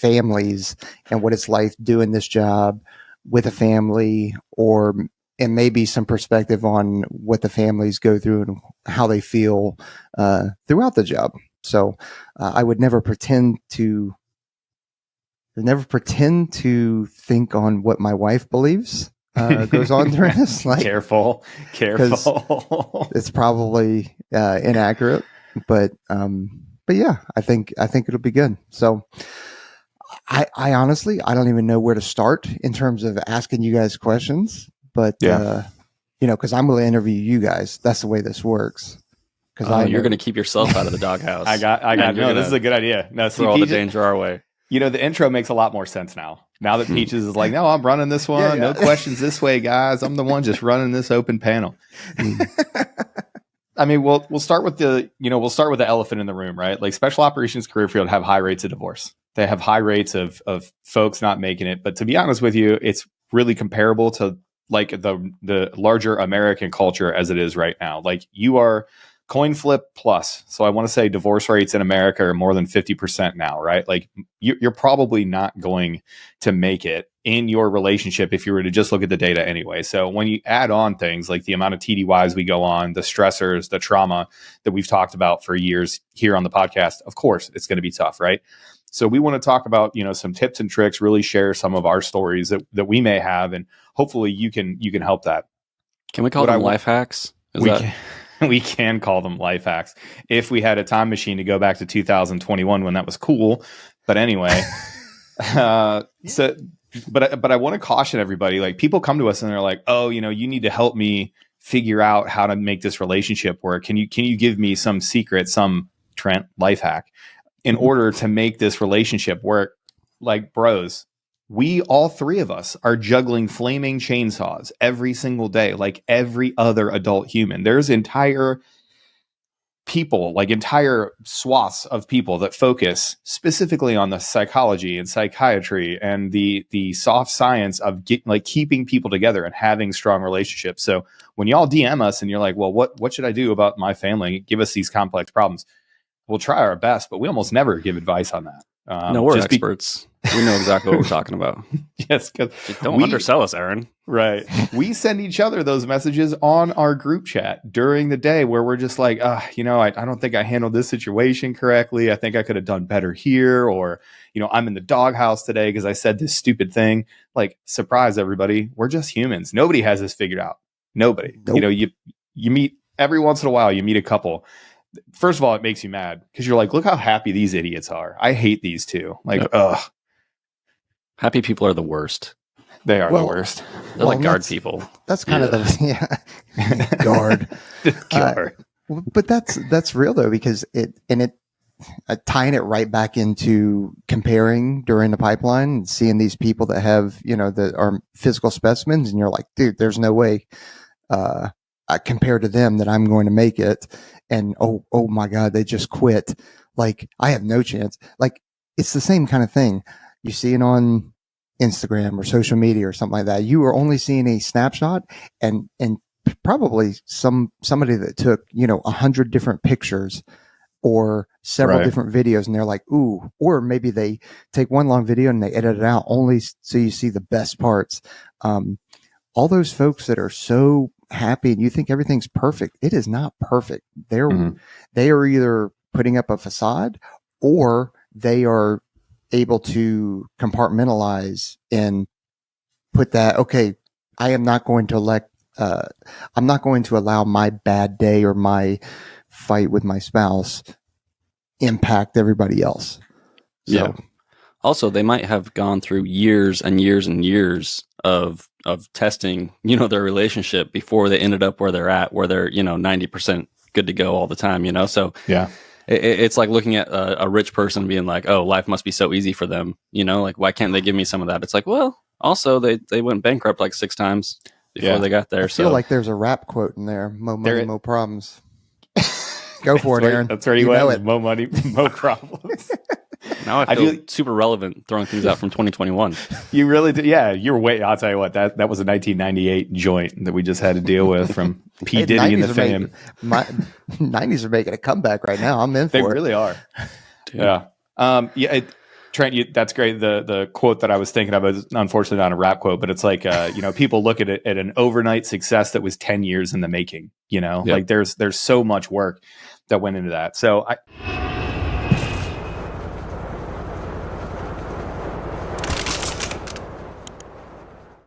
families and what it's like doing this job with a family, and maybe some perspective on what the families go through and how they feel throughout the job. So I would never pretend to think on what my wife believes goes on during this. Like, careful. It's probably inaccurate, but yeah, I think it'll be good. So I honestly, I don't even know where to start in terms of asking you guys questions, but because I'm going to interview you guys. That's the way this works. Because you're going to keep yourself out of the doghouse. I got. No, this is a good idea. No, throw all the danger our way. The intro makes a lot more sense now. Now that Peaches is like, no, I'm running this one. No questions this way, guys. I'm the one just running this open panel. I mean, we'll start with the elephant in the room, right? Like, special operations career field have high rates of divorce. They have high rates of folks not making it. But to be honest with you, it's really comparable to like the larger American culture as it is right now. Like, you are coin flip plus. So I want to say divorce rates in America are more than 50% now, right? Like, you're probably not going to make it in your relationship if you were to just look at the data anyway. So when you add on things like the amount of TDYs we go on, the stressors, the trauma that we've talked about for years here on the podcast, of course, it's going to be tough, right? So we want to talk about, some tips and tricks, really share some of our stories that we may have, and hopefully you can help that. Can we call them life hacks? We can call them life hacks if we had a time machine to go back to 2021 when that was cool. But anyway, but I want to caution everybody. Like, people come to us and they're like, oh, you need to help me figure out how to make this relationship work. Can you give me some secret, some Trent life hack in order to make this relationship work? Like, bros, we, all three of us, are juggling flaming chainsaws every single day, like every other adult human. There's entire swaths of people that focus specifically on the psychology and psychiatry and the soft science of keeping people together and having strong relationships. So when y'all DM us and you're like, well, what should I do about my family? Give us these complex problems. We'll try our best, but we almost never give advice on that. No, we're experts. We know exactly what we're talking about. Yes, because don't undersell us, Aaron. Right. We send each other those messages on our group chat during the day where we're just like, I don't think I handled this situation correctly. I think I could have done better here. Or, I'm in the doghouse today because I said this stupid thing. Like, surprise, everybody. We're just humans. Nobody has this figured out. Nobody. Nope. You meet every once in a while, you meet a couple. First of all, it makes you mad because you're like, look how happy these idiots are. I hate these two. Like, ugh. Happy people are the worst. They are the worst. They're like guard people. That's kind of guard. But that's real though, because tying it right back into comparing during the pipeline and seeing these people that have, that are physical specimens, and you're like, dude, there's no way compared to them that I'm going to make it. And oh my God, they just quit. Like, I have no chance. Like, it's the same kind of thing. You see it on Instagram or social media or something like that. You are only seeing a snapshot and probably somebody that took, 100 different pictures or several different videos, and they're like, ooh, or maybe they take one long video and they edit it out only so you see the best parts. All those folks that are so happy and you think everything's perfect, it is not perfect. They are either putting up a facade or they are able to compartmentalize and put that, okay, I'm not going to allow my bad day or my fight with my spouse impact everybody else. So. Yeah. Also, they might have gone through years and years and years of testing, their relationship before they ended up where they're at, where they're, 90% good to go all the time, So yeah, it's like looking at a rich person being like, oh, life must be so easy for them. Like, why can't they give me some of that? It's like, well, also they went bankrupt like 6 times before they got there. I feel like there's a rap quote in there. Mo money, mo problems. Go for it, Aaron. That's where you went. Mo money, mo problems. Now I feel super relevant throwing things out from 2021. You really did. Yeah, you're way. I'll tell you what, that was a 1998 joint that we just had to deal with from P. Diddy and the fam. 90s are making a comeback right now. I'm in for it. They really are. Yeah. Trent, that's great. The quote that I was thinking of is unfortunately not a rap quote, but it's like, people look at it at an overnight success that was 10 years in the making, Yep. like there's so much work that went into that. So